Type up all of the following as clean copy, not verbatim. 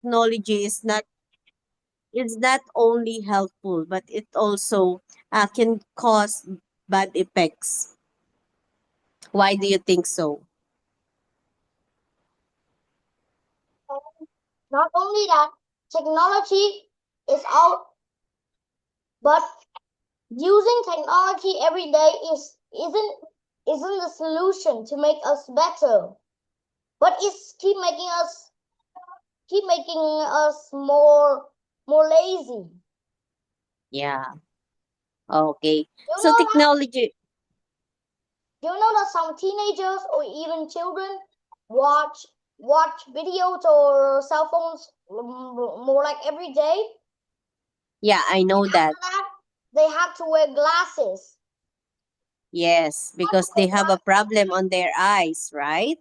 technology is not only helpful, but it also can cause bad effects. Why do you think so? Not only that, technology is out, but using technology every day isn't the solution to make us better, but it's keep making us more lazy. Yeah. Okay. You So know that technology, some teenagers or even children watch watch videos or cell phones more like every day. yeah, I know that. After that, they have to wear glasses. Yes, because they have a problem on their eyes, right?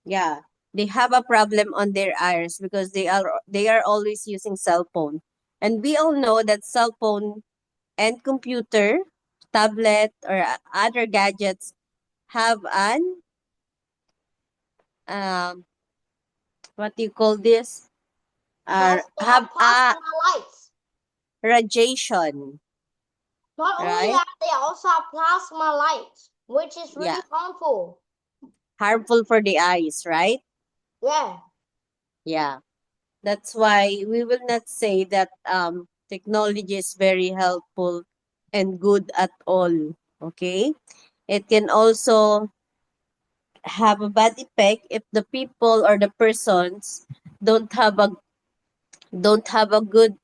Yeah. They have a problem on their eyes because they are always using cell phone. And we all know that cell phone and computer, tablet or other gadgets have an um what do you call this? They Have have a plasma lights. radiation, Not only right? that, they also have plasma lights, which is Yeah, really harmful. harmful for the eyes, right? Yeah, Yeah. That's why we will not say that technology is very helpful and good at all. Okay? It can also have a bad effect if the people or the persons don't have a good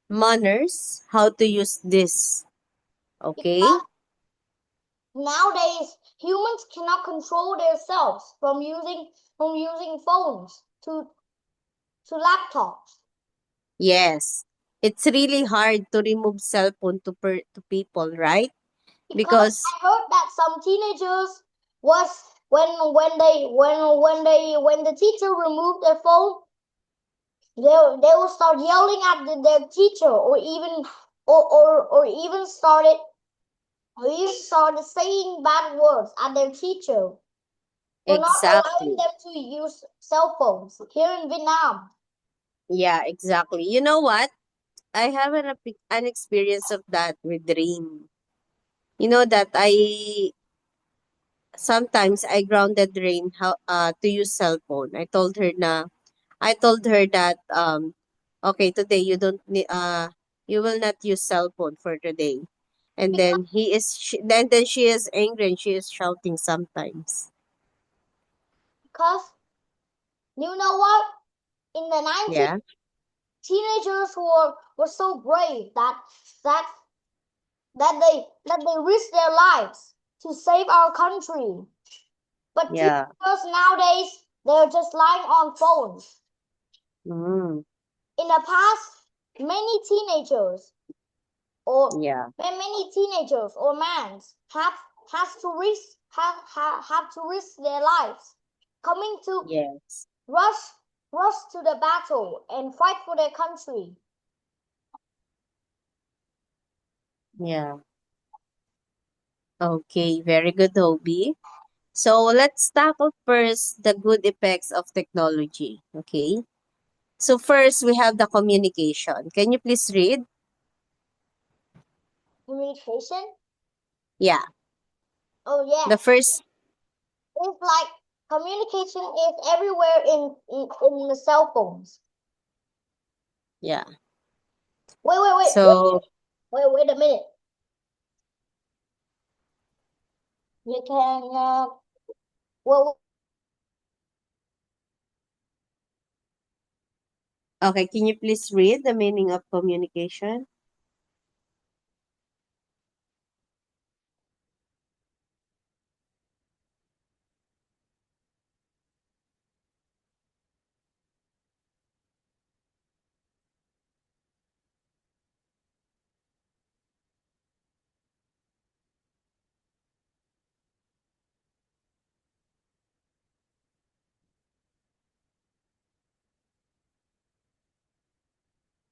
manners how to use this. Okay? because nowadays humans cannot control themselves from using phones to laptops. Yes. It's really hard to remove cell phone to people, right? Because Because I heard that some teenagers was when the teacher removed their phone, they will start yelling at their teacher, or even started saying bad words at their teacher for not allowing exactly. them to use cell phones here in Vietnam. Yeah, exactly. You know what? I have an experience of that with Rain. You know that sometimes I grounded Rain how to use cell phone. I told her that okay, today you will not use cell phone for today. And Because, then then she is angry and she is shouting sometimes. because you know what? In the 90s, Yeah. teenagers were so brave that that they risked their lives to save our country. But Yeah. teenagers nowadays, they're just lying on phones. Mm, In the past, many teenagers or yeah. many teenagers or mans have to risk their lives coming to Yes. rush rush to the battle and fight for their country. Yeah. Okay, very good, Hobie. So let's tackle first the good effects of technology. Okay. So first we have the communication. Can you please read? Communication. Yeah. Oh The yeah, first, it's like communication is everywhere in the cell phones. yeah. Wait, wait, wait, wait, So wait a minute. You can well, okay, can you please read the meaning of communication?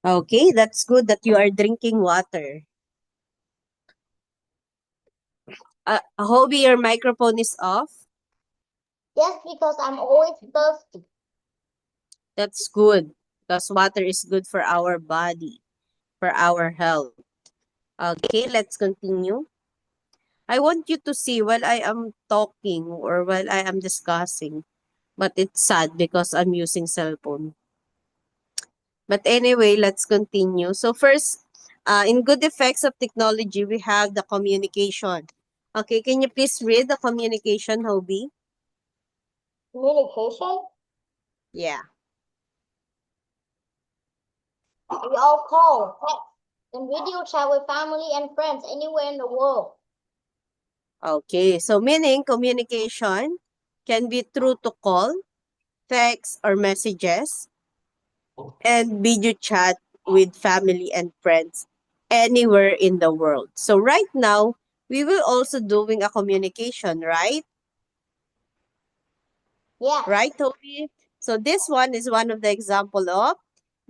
Okay, that's good that you are drinking water. Hobie, your microphone is off. Yes, because I'm always thirsty. That's good because water is good for our body, for our health. Okay, let's continue. I want you to see while I am talking or while I am discussing, but it's sad because I'm using cell phone. But anyway, let's continue. So first, in good effects of technology, we have the communication. Okay, can you please read the communication, Hobie? Communication. Yeah. We all call, text, and video chat with family and friends anywhere in the world. Okay, so meaning communication can be through to call, text, or messages, and video chat with family and friends anywhere in the world. So right now, we will also doing a communication, right? Yes. Right, Toby? So this one is one of the example of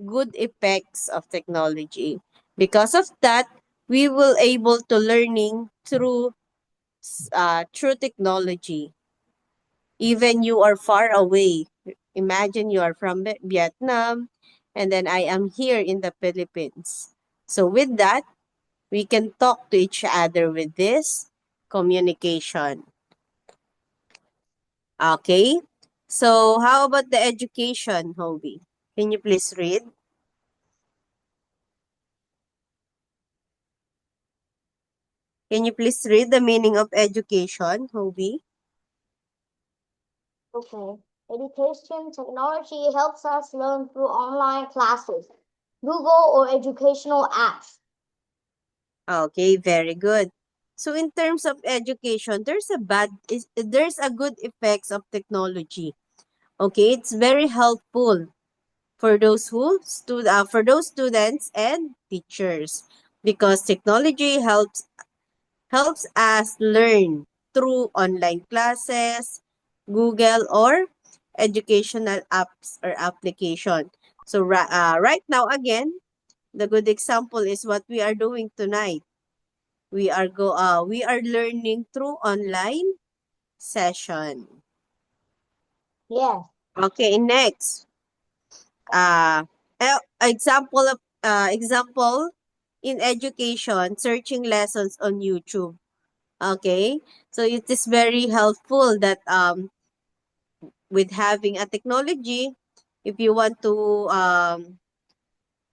good effects of technology. Because of that, we will able to learning through technology. Even you are far away. Imagine you are from Vietnam, and then I am here in the Philippines. So with that, we can talk to each other with this communication. Okay? So how about the education, Hobie? Can you please read? Can you please read the meaning of education, Hobie? Okay. Education technology helps us learn through online classes, Google or educational apps. Okay, very good. So in terms of education, there's a good effects of technology. Okay, it's very helpful for for those students and teachers because technology helps us learn through online classes, Google or educational apps or application. So right now again, the good example is what we are doing tonight. We are learning through online session. Yes. Okay, next. Uh example in education, searching lessons on YouTube. Okay? So it is very helpful that with having a technology, if you want to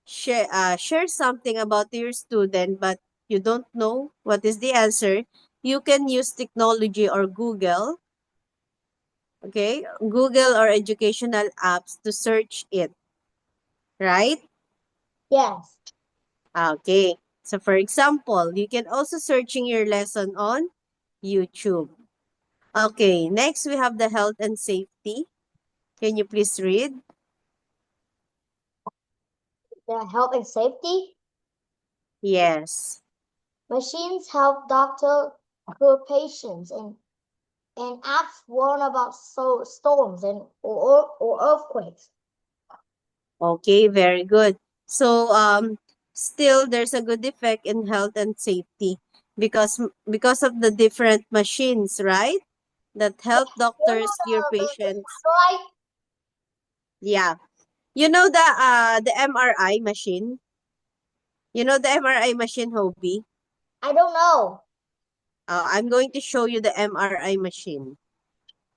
share something about your student but you don't know what is the answer, you can use technology or Google, okay? Google or educational apps to search it, right? Yes. Okay. So for example, you can also searching your lesson on YouTube. Okay, next we have the health and safety. Can you please read? The health and safety. Yes. Machines help doctor cure patients and apps warn about storms or earthquakes. Okay, very good. So still there's a good effect in health and safety because of the different machines, right? That help You know doctors cure the patients. satellite? Yeah. You know the MRI machine? You know the MRI machine, Hobie? I don't know. I'm going to show you the MRI machine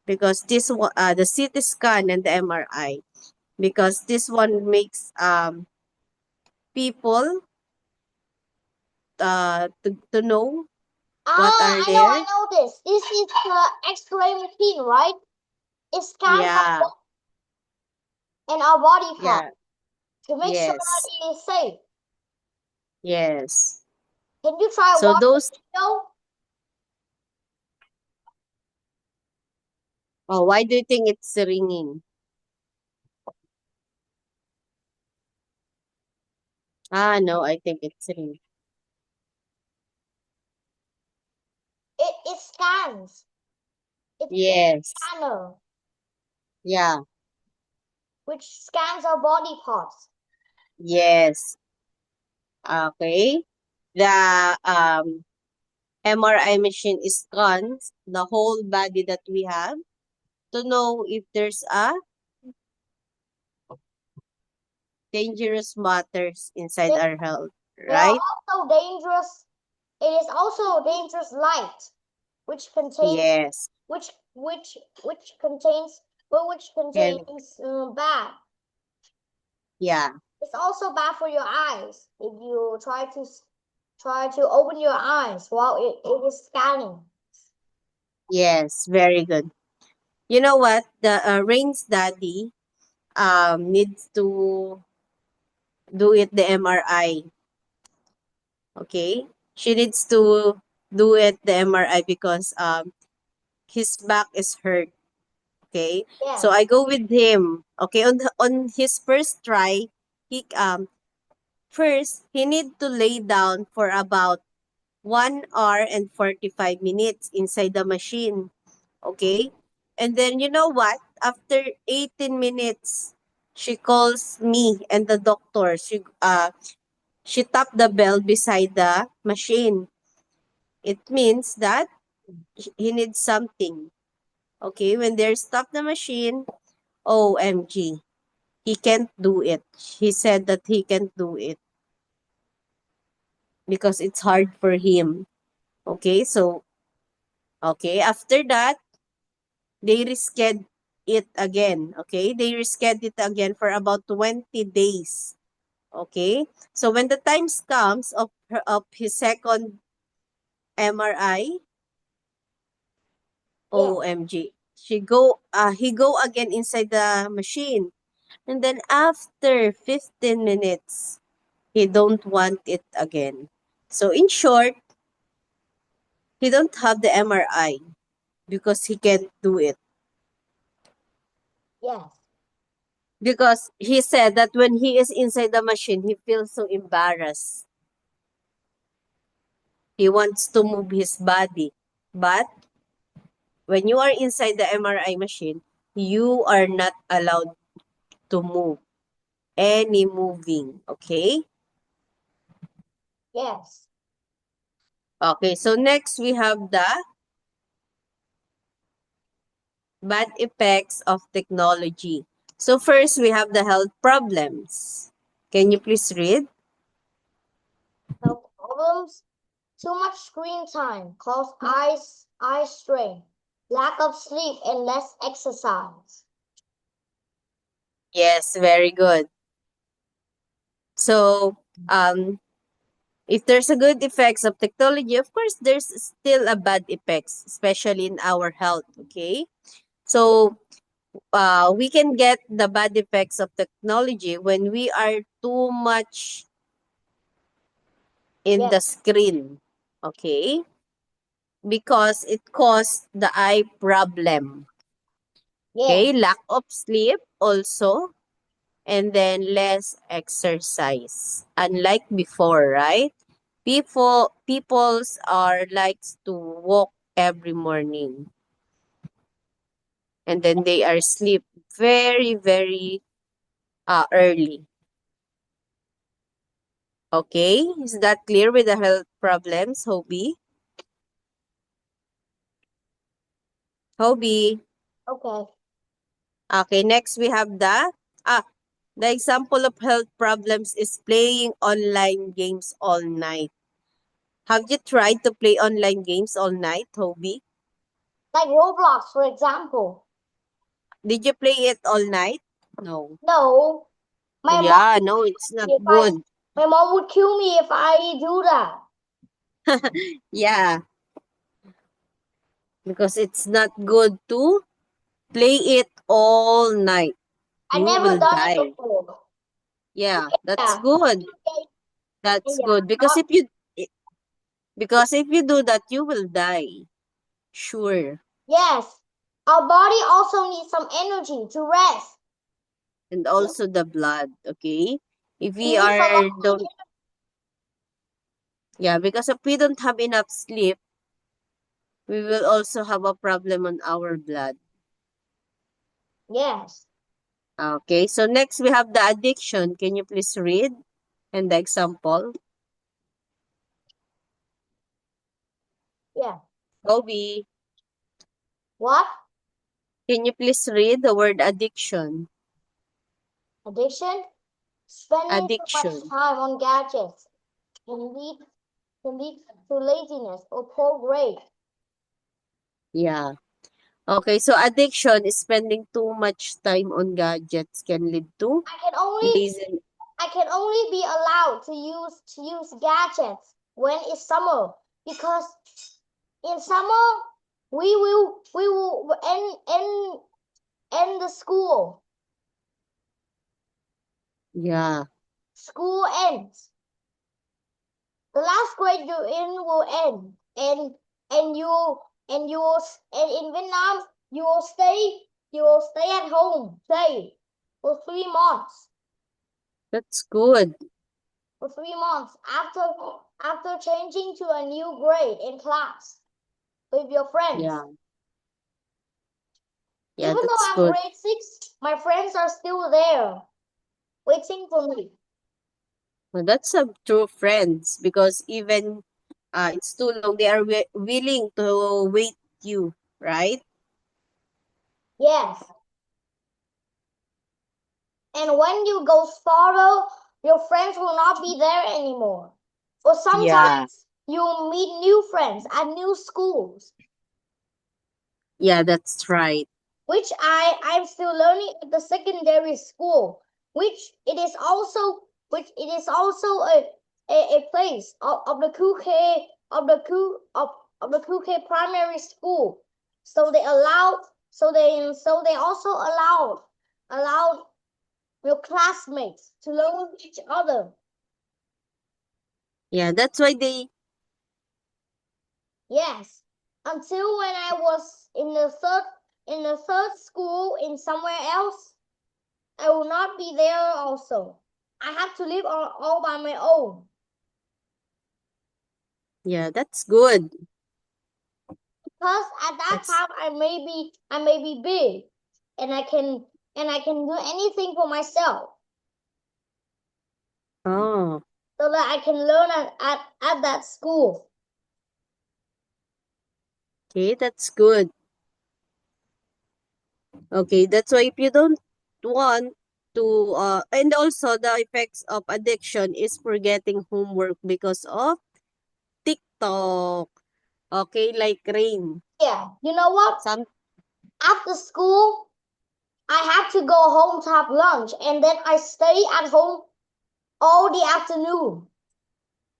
because the CT scan and the MRI because this one makes people to know what are I there. know this. This is the X-ray machine, right? It scans Yeah, our body part yeah, to make sure that yes, it is safe. yes. Can you try So watching those, the video? oh, why do you think it's ringing? Ah, no, I think it's ringing. It scans. It's a Yes, scanner yeah, which scans our body parts. yes. Okay. The MRI machine scans the whole body that we have. to know if there's a dangerous matters inside There, our health, there are right? also dangerous. It is also dangerous light, which contains Yes. which contains which And contains bad. yeah, It's also bad for your eyes if you try to open your eyes while it is scanning. yes, very good. You know what? The Rain's daddy needs to do it the MRI. Okay, she needs to do it the MRI because his back is hurt. Okay, so Yes, I go with him. Okay, on his first try, he first he need to lay down for about 1 hour and 45 minutes inside the machine. Okay, and then you know what? After 18 minutes, she calls me and the doctor. She tapped the bell beside the machine. It means that he needs something. Okay, when they stop the machine, OMG, he can't do it. He said that he can't do it because it's hard for him. Okay, so, okay, after that, they rescheduled it again. Okay, they rescheduled it again for about 20 days. Okay, so when the times comes of his second MRI, yes, OMG, he go again inside the machine. And then after 15 minutes, he don't want it again. So in short, he don't have the MRI because he can't do it. yes, Because he said that when he is inside the machine, he feels so embarrassed. He wants to move his body. But when you are inside the MRI machine, you are not allowed to move any moving. Okay? yes. Okay, so next we have the bad effects of technology. So first we have the health problems. Can you please read? Health problems. Too much screen time cause eye strain, lack of sleep, and less exercise. Yes, very good. So, if there's a good effects of technology, of course, there's still a bad effects, especially in our health. Okay, so we can get the bad effects of technology when we are too much in Yes, the screen. Okay, because it causes the eye problem. Okay, yes, lack of sleep also, and then less exercise. Unlike before, right? People's are likes to walk every morning, and then they are sleep very very early. Okay, is that clear with the health problems, Hobie? Hobie. okay. Okay, next we have ah the example of health problems is playing online games all night. Have you tried to play online games all night, Hobie? Like Roblox, for example. Did you play it all night? No. No, my mom Yeah, no, it's not if I good. my mom would kill me if I do that. Yeah, because it's not good to play it all night. I You never will done it die. before. Yeah, that's Yeah, good. That's yeah. good because if you do that, you will die. Sure. Yes. Our body also needs some energy to rest. And also the blood, okay? If It we needs a lot are don't yeah, because if we don't have enough sleep, we will also have a problem on our blood. yes. Okay, so next we have the addiction. Can you please read and the example? Yeah. Kobe, What? Can you please read the word addiction? Addiction? Spending too much Addiction. time on gadgets can lead to laziness or poor grades. Yeah. Okay, so addiction is spending too much time on gadgets can lead to lazy. I can only be allowed to use gadgets when it's summer, because in summer we will end the school. Yeah. School ends. The last grade you're in will end, and in Vietnam you will stay at home, stay for 3 months. That's good. For 3 months after changing to a new grade in class with your friends. Yeah. Yeah, Even though that's I'm good. grade 6, my friends are still there waiting for me. Well, that's some true friends because even it's too long, they are willing to wait you, right? Yes. And when you go farther, your friends will not be there anymore. Or Yeah. sometimes you'll meet new friends at new schools, Yeah, that's right. which I'm still learning at the secondary school, which it is also a place of the Kuke of the Kuke primary school. So they also allowed your classmates to learn each other. Yeah, that's why they, Yes. Until when I was in the third school in somewhere else, I will not be there also. I have to live all by my own. yeah, that's good. Because at that That's, time I may be big, and I can do anything for myself, oh, so that I can learn at that school. okay, that's good. Okay, that's why if you don't want to, and also the effects of addiction is forgetting homework because of TikTok. Okay, like Rain. Yeah. You know what? Some, After school, I have to go home to have lunch, and then I stay at home all the afternoon.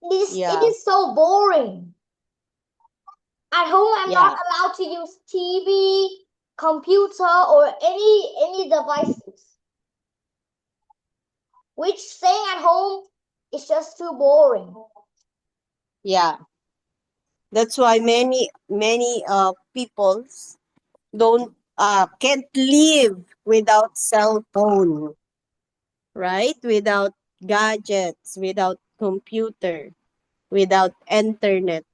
It yeah, is so boring. At home, I'm not yeah, allowed to use TV, computer, or any devices. Which staying at home is just too boring. yeah. That's why many people don't can't live without cell phone, right? Without gadgets, without computer, without internet.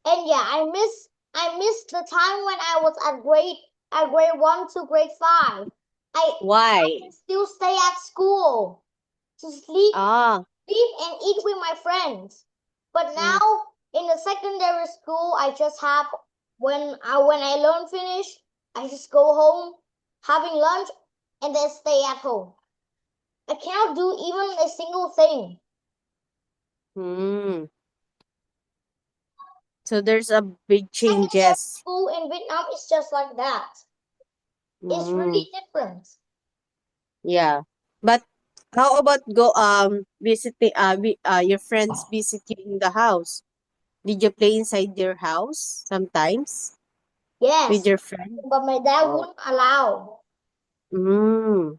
And yeah, I miss the time when I was at grade 1 to grade 5. I Why? can still stay at school to Ah, sleep and eat with my friends. But mm, now in the secondary school, I just have when I learn finish, I just go home, having lunch, and then stay at home. I cannot do even a single thing. hmm. So there's a big Secondary changes. school in Vietnam is just like that. It's Mm, really different. yeah. But how about go visiting your friends visit you in the house? Did you play inside your house sometimes with Yes, your friend? but my dad Oh. wouldn't allow. Mm,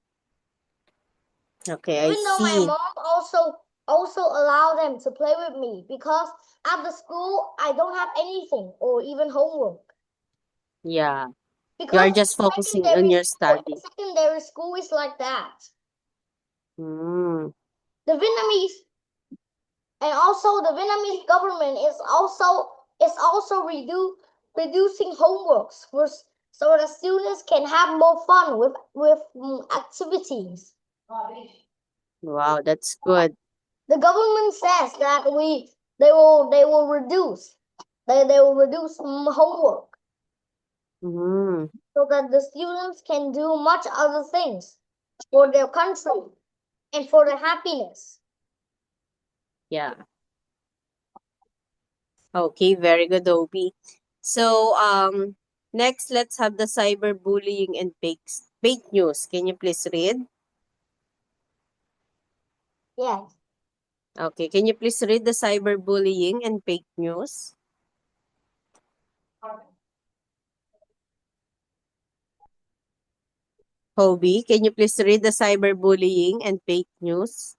okay, I Even though my see. mom also allowed them to play with me, because at the school I don't have anything or even homework. Yeah. You Because are just focusing on your study. secondary school is like that. Mm, The Vietnamese the Vietnamese government is also reducing homeworks so the students can have more fun with activities. wow, that's good. The government says that they will reduce homework. Mm, so that the students can do much other things for their country and for their happiness. Yeah. Okay, very good, Obi. So, next, let's have the cyberbullying and fake news. Can you please read? Yes. Okay, can you please read the cyberbullying and fake news? Hobie, can you please read the cyberbullying and fake news?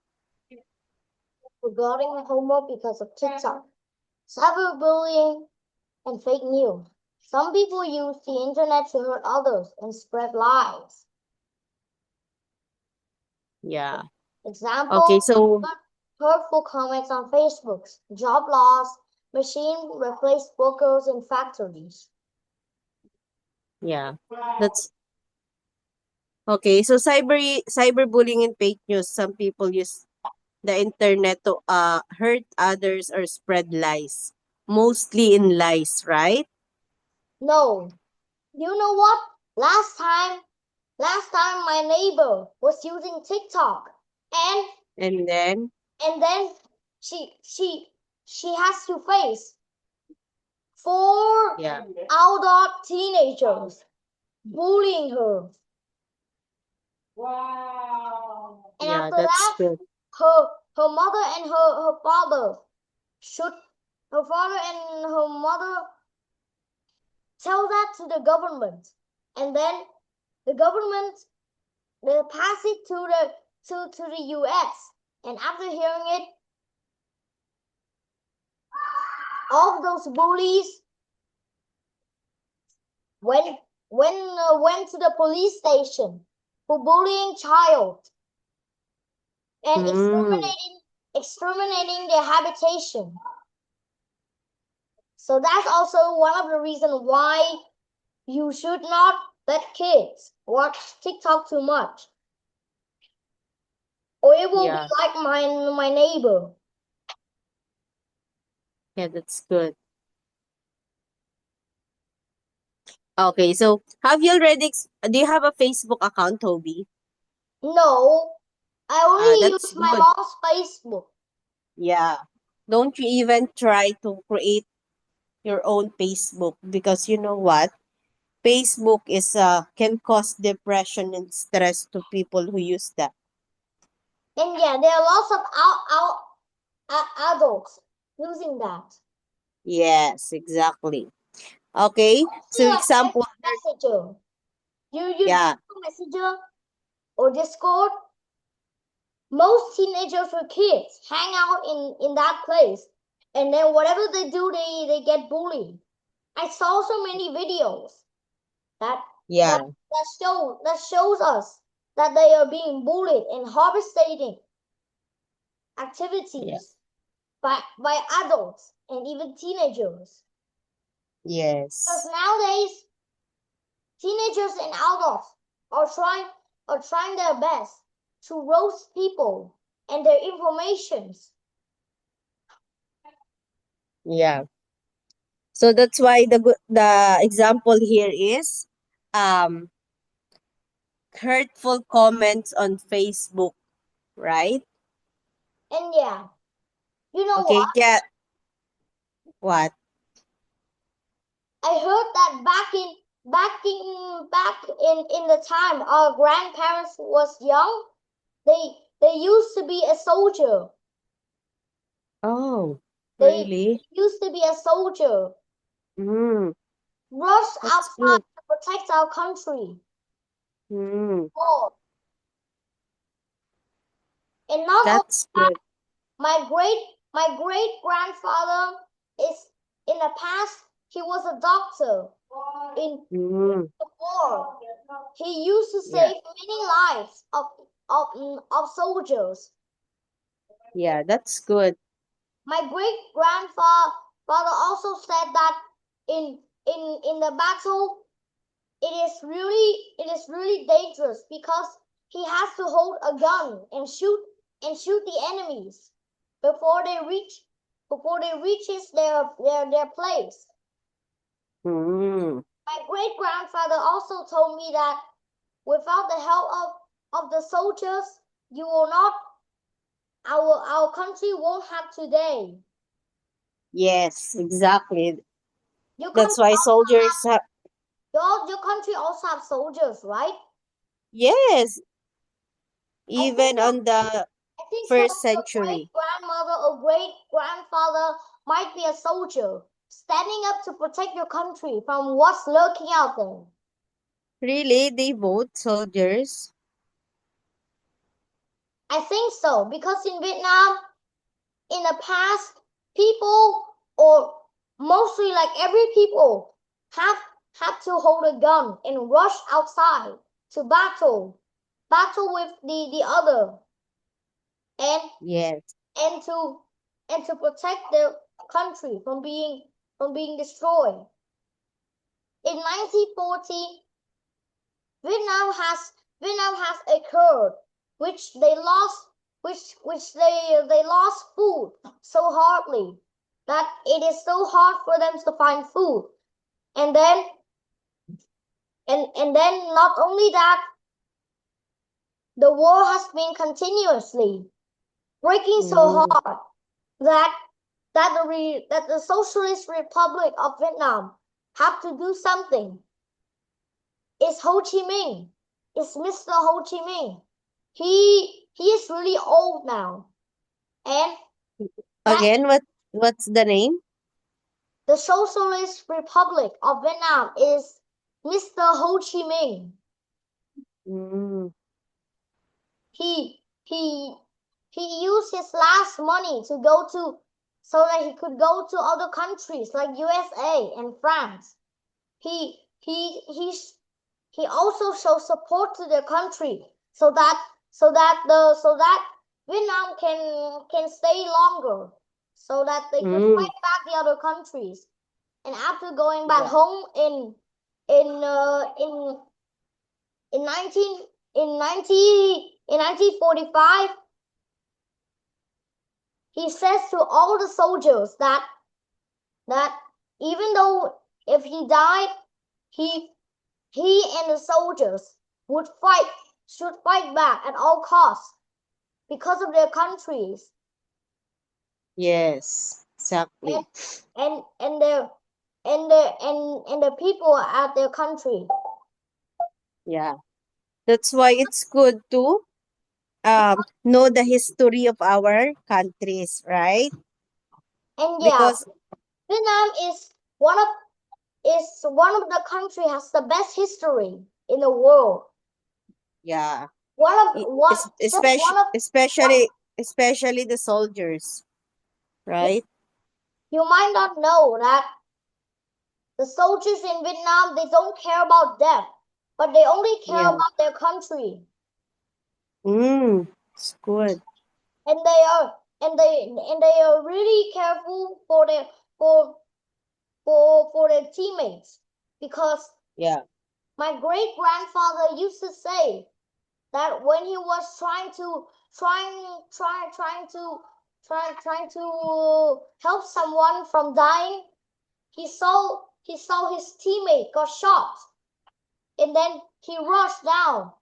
Regarding homework because of TikTok, cyberbullying, and fake news. Some people use the internet to hurt others and spread lies. Yeah. Example, Okay, so hurtful comments on Facebook, job loss, machine replaced workers in factories. yeah, that's okay. So cyberbullying and fake news. Some people use the internet to hurt others or spread lies. Mostly in lies, right? No, you know what? Last time my neighbor was using TikTok and And then then she has to face 4 yeah, adult teenagers bullying her. And yeah, after that's that, good. her mother and her father should her father and her mother tell that to the government, and then the government they pass it to the US. And after hearing it, all of those bullies went to the police station for bullying child and Mm, exterminating their habitation. So that's also one of the reasons why you should not let kids watch TikTok too much, or it will be yeah, like my neighbor. yeah, that's good. Okay, so have you already do you have a Facebook account, Toby? No, I only That's use my good. mom's Facebook. Yeah. Don't you even try to create your own Facebook because you know what? Facebook is can cause depression and stress to people who use that. And yeah, there are lots of adults using that. Yes, exactly. Okay. See, So like example, Messenger. You use yeah, Messenger or Discord. Most teenagers or kids hang out in that place, and then whatever they do, they get bullied. I saw so many videos that yeah, that shows us that they are being bullied and harvesting yeah, activities by adults and even teenagers. Because yes, nowadays teenagers and adults are trying their best to roast people and their informations. yeah. So that's why the example here is um hurtful comments on Facebook, right? And yeah, you know Okay, what? yeah. What? I heard that back in the time our grandparents was young, they used to be a soldier. Oh, They really? used to be a soldier, Mm, rushed that's outside good. to protect our country. Mm, Oh, and not only that's that, good. my great grandfather is in the past he was a doctor in Mm, the war. He used to yeah, save many lives of soldiers. yeah, that's good. My great grandfather also said that in the battle it is really dangerous because he has to hold a gun and shoot the enemies before they reaches their place. Mm. My great-grandfather also told me that without the help of the soldiers, you will not, our country won't have today. Yes, exactly. Your That's country why also soldiers have, your country also have soldiers, right? yes, I think even on the I think some first of your century. great-grandmother or great-grandfather might be a soldier, standing up to protect your country from what's lurking out there. Really, they both soldiers? I think so, because in Vietnam, in the past, people, or mostly like every people, have had to hold a gun and rush outside to battle with the other, and Yes. and to protect their country from being destroyed. In 1940, Vietnam has occurred, which they lost they lost food so hardly that it is so hard for them to find food. And then not only that, the war has been continuously breaking so Mm. hard that the Socialist Republic of Vietnam have to do something. It's Ho Chi Minh. It's Mr. Ho Chi Minh. He is really old now, and that Again, what's the name? the Socialist Republic of Vietnam is Mr. Ho Chi Minh. Mm. He he he used his last money to go to so that he could go to other countries like USA and France. He he he he also shows support to their country so that Vietnam can stay longer, so that they could Mm. fight back the other countries. And after going back Yeah. home in uh, in in 1945, he says to all the soldiers that even though if he died, he and the soldiers should fight back at all costs because of their countries Yes, and exactly. their and the people at their country. Yeah. That's why it's good to know the history of our countries, right? And yeah, Because Vietnam is one of the country has the best history in the world. yeah, One just one of especially the soldiers, you, right? you might not know that the soldiers in Vietnam, they don't care about death, but they only care Yeah. about their country. It's good. And they are really careful for their for for their teammates, because Yeah. my great grandfather used to say that when he was trying to help someone from dying, he saw his teammate got shot, and then he rushed down,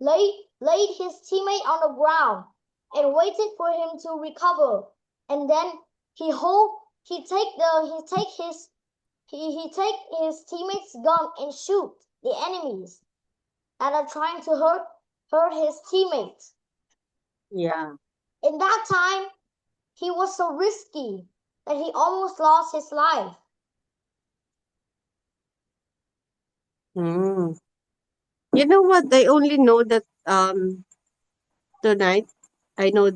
laid his teammate on the ground, and waited for him to recover. And then he hold he take the he take his teammate's gun and shoot the enemies that are trying to hurt his teammates. Yeah. In that time, he was so risky that he almost lost his life. Mm. You know what? I only know that tonight I know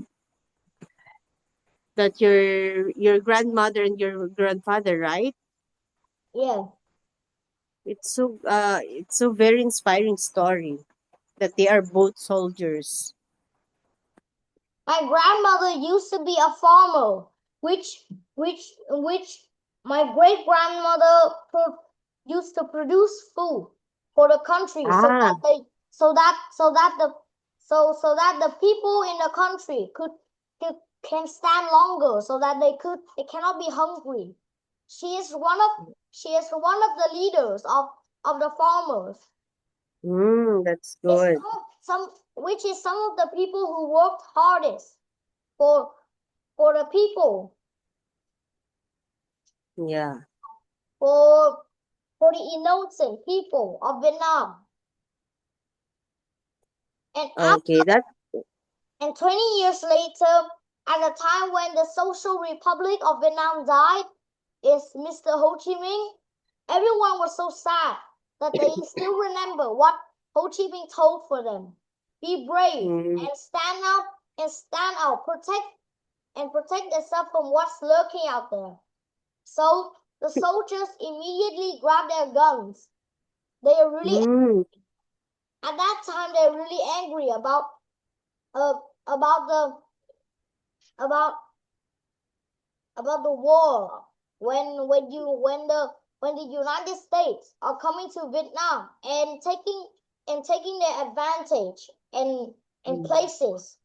that your grandmother and your grandfather, right? Yeah. It's so very inspiring story that they are both soldiers. My grandmother used to be a farmer, which my great grandmother used to produce food for the country, so Ah, that they so that the people in the country could can stand longer, so that they cannot be hungry. She is one of the leaders of the farmers. That's good. Which is some of the people who worked hardest for the people, Yeah. for the innocent people of Vietnam. And Okay, that 20 years later, at the time when the Social Republic of Vietnam died, is Mr. Ho Chi Minh, everyone was so sad that they still remember what Ho Chi Minh told for them. Be brave and stand out, protect yourself from what's lurking out there. So the soldiers immediately grabbed their guns. They are really at that time they're really angry about the war when the United States are coming to Vietnam and taking their advantage in places.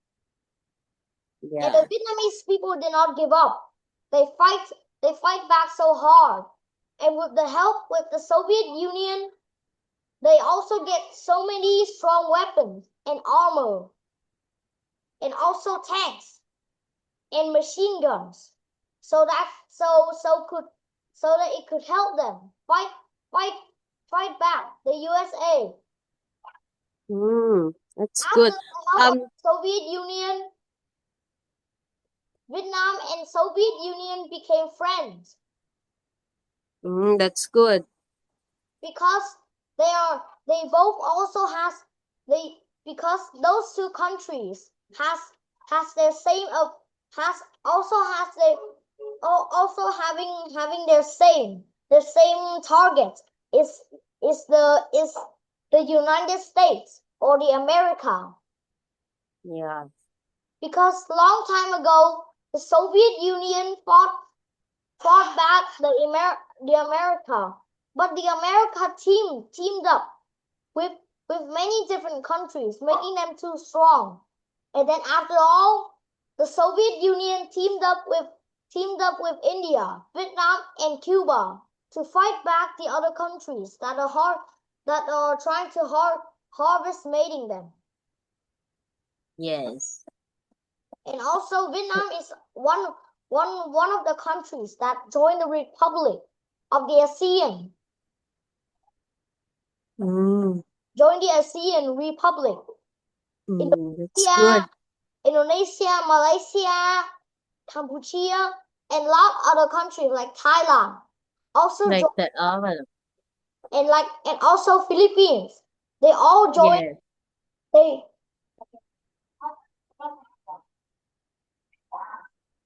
yeah. And the Vietnamese people did not give up. They fight back so hard. And with the Soviet Union, they also get so many strong weapons and armor, and also tanks and machine guns, so that it could help them fight back the USA. That's After good. the help of the Soviet Union, Vietnam and Soviet Union became friends. That's good. Because because those two countries has their same has also having their same target is the United States or the America. Yeah. Because long time ago the Soviet Union fought back the America, but the America teamed up with many different countries, making them too strong. And then after all, the Soviet Union teamed up with India, Vietnam, and Cuba to fight back the other countries that are trying to harvest mating them. Yes. And also Vietnam is one of the countries that joined the Republic of the ASEAN. Joined the ASEAN Republic. That's good. Indonesia, Malaysia, Cambodia, and a lot of other countries like Thailand. Also Like that. and also Philippines. They all joined. Yes.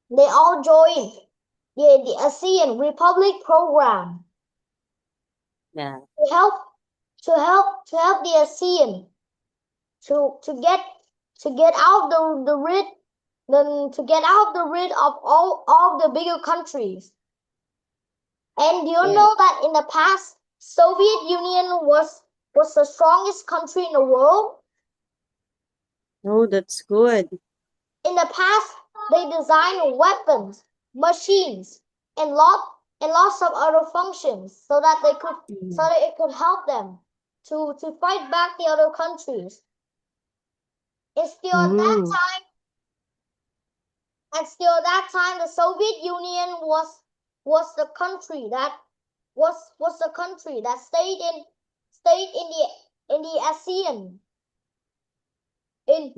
They all joined the ASEAN Republic program. Yeah. To help the ASEAN to get out the rid of all the bigger countries. And do you know that in the past, Soviet Union was the strongest country in the world? Oh, that's good. In the past, they designed weapons, machines, and lots of other functions so that it could help them to fight back the other countries. And still at that time, the Soviet Union was the country that stayed in the ASEAN in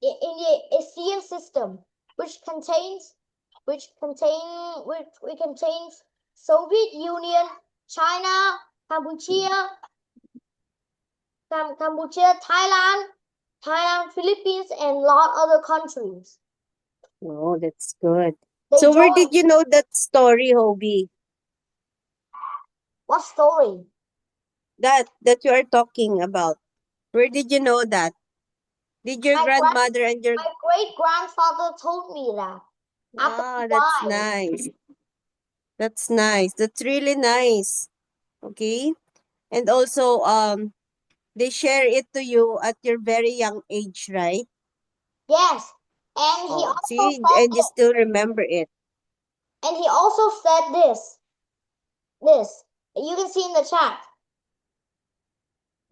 the ASEAN system, which contains Soviet Union, China, Cambodia, Thailand, Philippines, and a lot other countries. Oh, that's good. So where did you know that story, Hobie? What story? That you are talking about. Where did you know that? Did your grandmother and your... My great-grandfather told me that. That's nice. That's nice. That's really nice. Okay? And also, they share it to you at your very young age, right? Yes. And he also see, and you still remember it. And he also said this. You can see in the chat.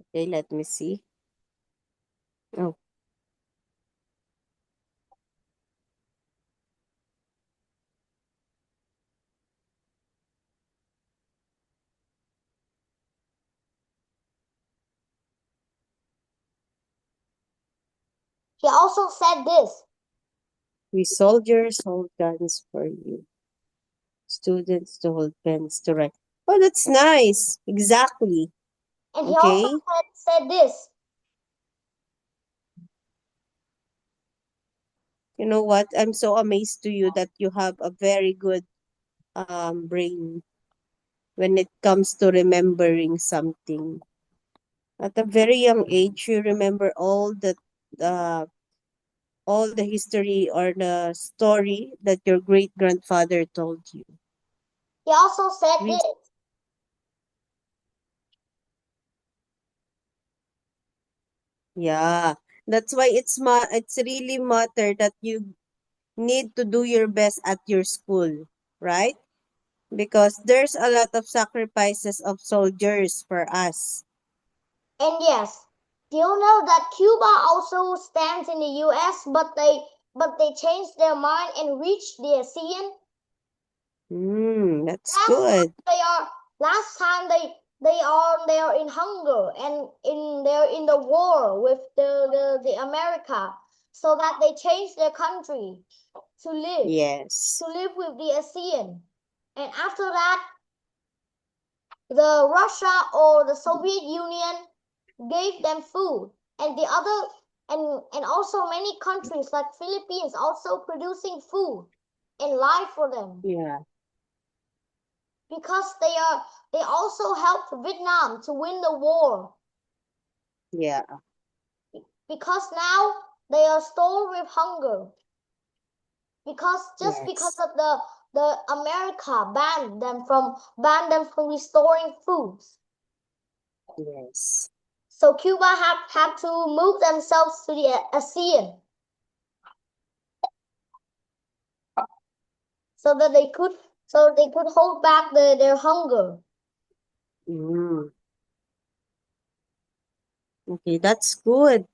Okay, let me see. Oh, He also said this. we soldiers hold guns for you. Students to hold pens to write. Oh, that's nice. Exactly. And he Okay. also said this. You know what? I'm so amazed to you that you have a very good brain when it comes to remembering something. At a very young age, you remember uh, all the history or the story that your great grandfather told you. He also said We, this. yeah, that's why it's really matter that you need to do your best at your school, right? Because there's a lot of sacrifices of soldiers for us. And yes, do you know that Cuba also stands in the US, but they changed their mind and reached the ASEAN? That's Last time good. last time they are in hunger and they're in the war with the America, so that they changed their country to Yes. live with the ASEAN. And after that, the Russia or the Soviet Union gave them food, and the other and also many countries like Philippines also producing food and life for them, Yeah. because they also helped Vietnam to win the war, Yeah. because now they are starved with hunger, because because Yes. of the America banned them from restoring foods. Yes. So Cuba had to move themselves to the ASEAN, so that they could hold back their hunger. Mm. Okay, that's good.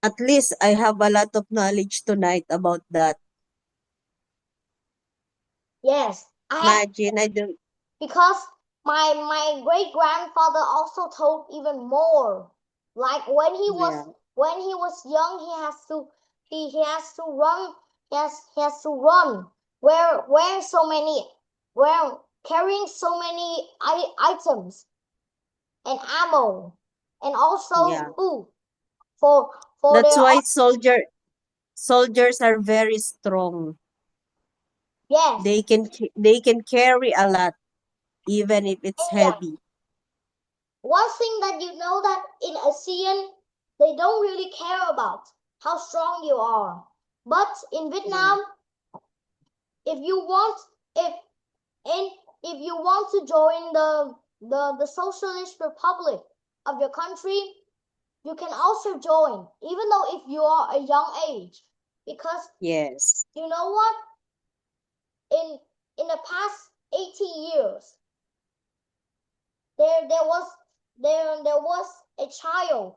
At least I have a lot of knowledge tonight about that. Yes, I have, Imagine I don't. because my great grandfather also told even more. Like Yeah. when he was young, he has to run. He has to run. Where so many where carrying so many items and ammo and Yeah. also food for That's their why soldiers are very strong. yes. They can carry a lot even if it's And yeah, heavy. one thing that you know, that in ASEAN they don't really care about how strong you are. But in Yeah. Vietnam, if you want if and if you want to join the Socialist Republic of your country, you can also join, even though if you are a young age. Because Yes. you know what? In the past 80 years, there was there was a child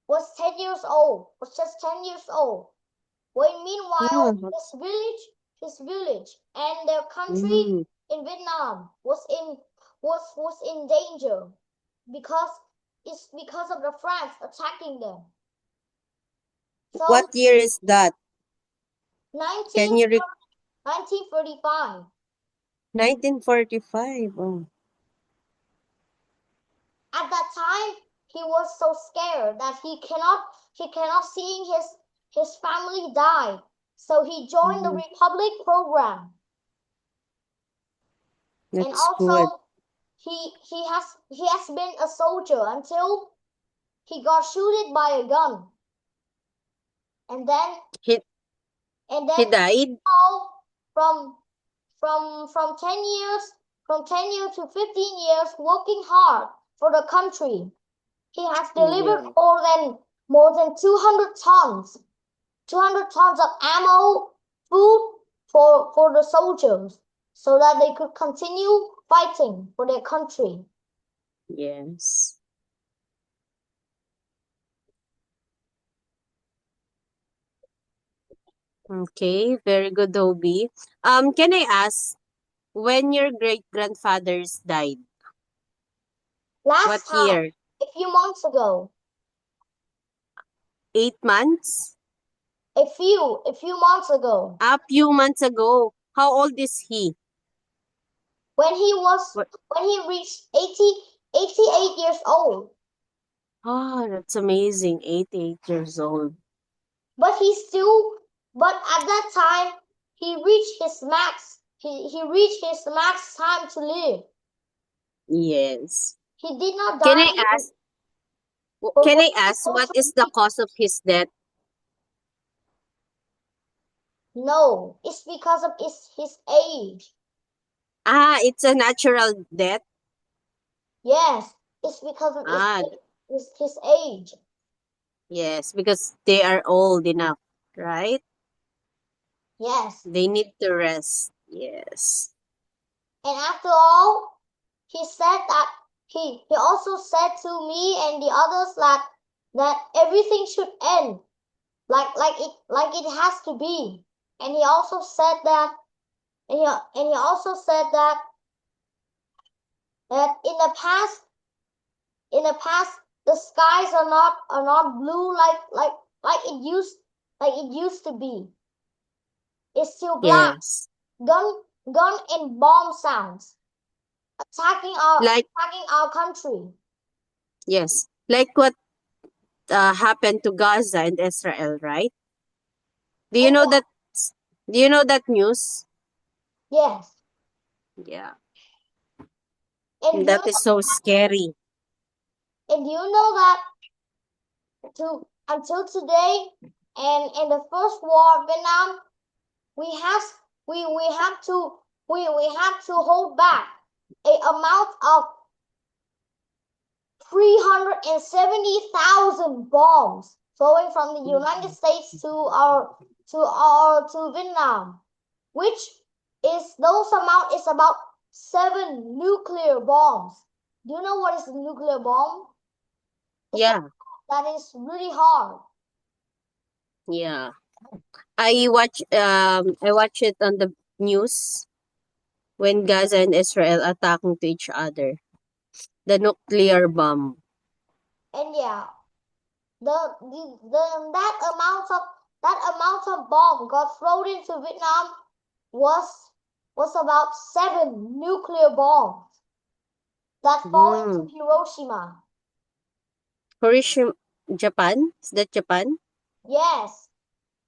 was 10 years old, was just 10 years old. When meanwhile, Oh, his village and their country mm. in Vietnam was in danger, because it's because of the France attacking them. What So year is that? 19, Can you 1935, 1945? Oh. at that time he was so scared that he cannot seeing his family die. So he joined the Mm. Republic program. And That's good. also he has been a soldier until he got shooted by a gun, and then He and he then died? all from from 10 years, from 10 years to 15 years working hard for the country. He has delivered Yeah. more than 200 tons of ammo, food for the soldiers. so that they could continue fighting for their country. Yes. Okay, very good, Hobie. Can I ask when your great grandfathers died? Last What time, year? a few months ago, 8 months? a few months ago, A few months ago. How old is he? when he What? reached 88 years old. Oh, that's amazing. 88 years old. But at that time, he reached his max. He reached his max time to live. Yes. He did not Can die. I ask? Can I ask what is the cause of his death? No, it's because of his age. Ah, it's a natural death. Yes, it's because of Ah, his age. yes, because they are old enough, right? Yes. They need to rest. Yes. And after all, he said that he also said to me and the others that everything should end like it has to be. And he also said that and he also said that in the past the skies are not blue like it used to be. It's still black. Yes. Gun and bomb sounds Like, attacking our country. yes. Like what happened to Gaza and Israel, right? Do you And know that? Do you know that news? yes. Yeah. And That is so scary. you know that until today and the first war of Vietnam, we have we have to hold back a amount of 370,000 bombs flowing from the United States to Vietnam, which is those amount is about 7 nuclear bombs. Do you know what is a nuclear bomb? Yeah. That is really hard. Yeah. I watch it on the news when Gaza and Israel attacking to each other. The nuclear bomb. And yeah, that amount of bomb got thrown into Vietnam was about 7 nuclear bombs that fall into Hiroshima. Hiroshima, Japan? Is that Japan? Yes,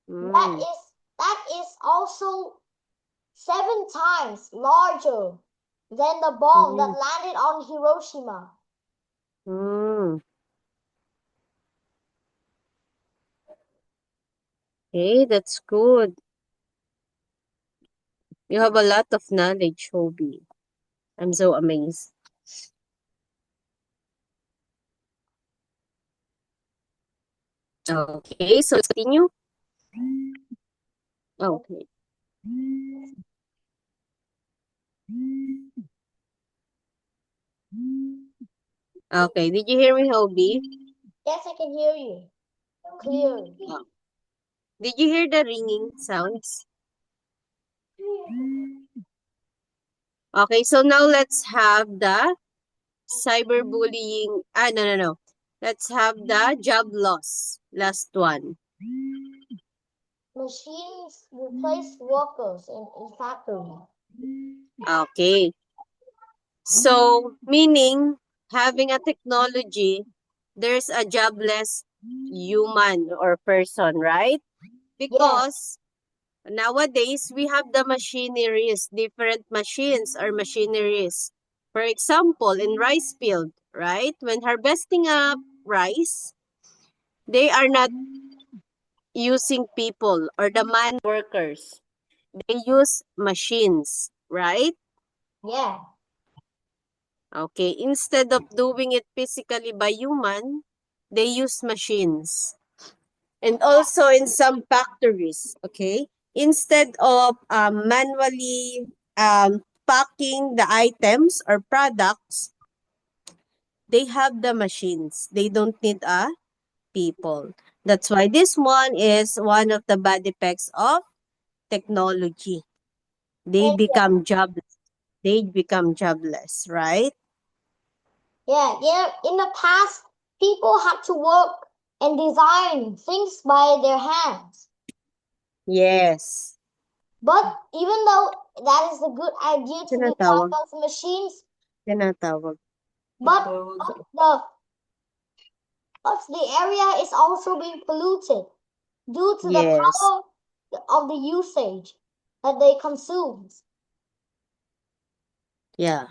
Mm. that is also 7 times larger than the bomb that Mm. landed on Hiroshima. Mm. Hey, that's good. You have a lot of knowledge, Hobie. I'm so amazed. Okay, so continue. Okay. Okay, did you hear me, Hobie? Yes, I can hear you clearly. Oh. Did you hear the ringing sounds? Okay, so now let's have the cyberbullying. Ah, no, no, no. Let's have the job loss. Last one. Machines replace workers in factories. Okay. So, meaning having a technology, there's a jobless human or person, right? Because nowadays we have the machineries, different machines or machineries. For example, in rice field, right? When harvesting a rice, they are not using people or the man workers. They use machines, right? Yeah. Okay, instead of doing it physically by human, they use machines. And also in some factories, okay, instead of manually packing the items or products, they have the machines. They don't need people. That's why this one is one of the bad effects of technology. They And become jobless. They become jobless, right? yeah, in the past, people had to work and design things by their hands. Yes. But even though that is a good idea to design Tinatawag. those machines, Tinatawag. but the but the area is also being polluted due to the Yes. power of the usage that they consume. Yeah.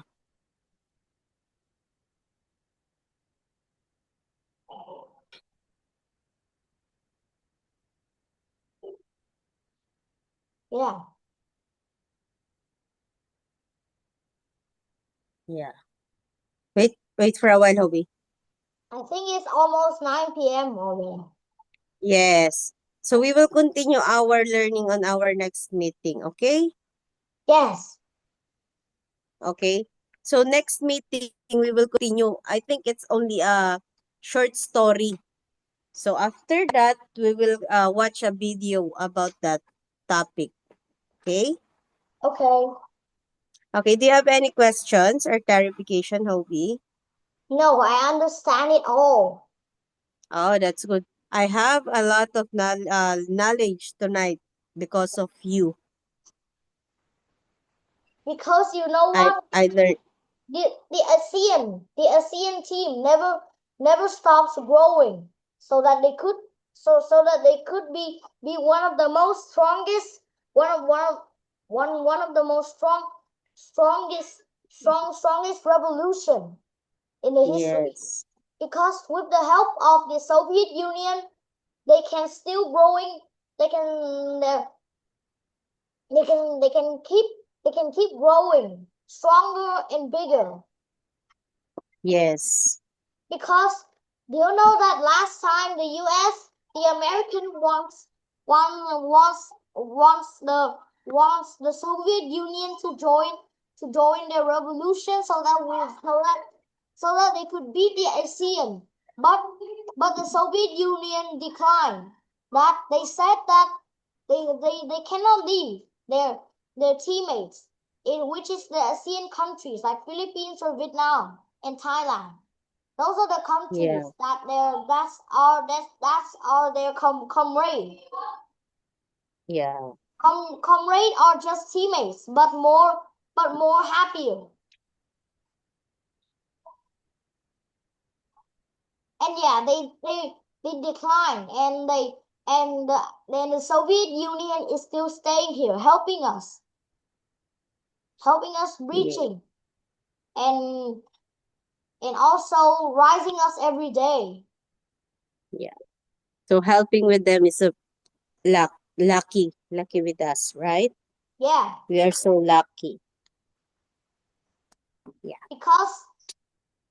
Yeah, Yeah. Wait for a while, Hobie. I think it's almost 9 p.m. already. Yes. So we will continue our learning on our next meeting, okay? Yes. Okay. So next meeting we will continue. I think it's only a short story. So after that we will watch a video about that topic. Okay? Okay. Okay, do you have any questions or clarification, Hobie? No, I understand it all. Oh, that's good. I have a lot of knowledge tonight because of you. Because you know I what? I learned. The ASEAN team never stops growing so that they could so that they could be one of the most strongest one of the most strongest revolution in the history. Yes. Because with the help of the Soviet Union, they can still growing. They can they can keep growing stronger and bigger. Yes. Because do you know that last time the American wants the Soviet Union to join their revolution so that they could beat the ASEAN. But the Soviet Union declined. That they said that they cannot leave their teammates, in which is the ASEAN countries like Philippines or Vietnam and Thailand. Those are the Yeah. countries that's our their comrade. Yeah. Comrade are just teammates, but more happier. And yeah, they decline and then the Soviet Union is still staying here, helping us Yeah. reaching and also rising us every day. Yeah. So helping with them is a lucky with us, right? Yeah, We are so lucky. Yeah.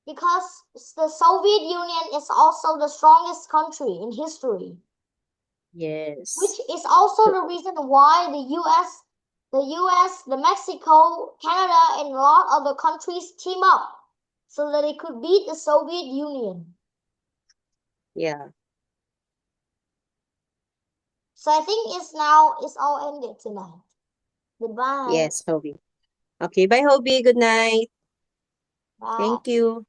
because the Soviet Union is also the strongest country in history, which Yes. is also So, the reason why the Mexico, Canada, and a lot of the countries team up so that they could beat the Soviet Union. yeah. So I think it's all ended tonight. Goodbye. Yes, Hobie. Okay, bye, Hobie. Good night. Bye. Thank you.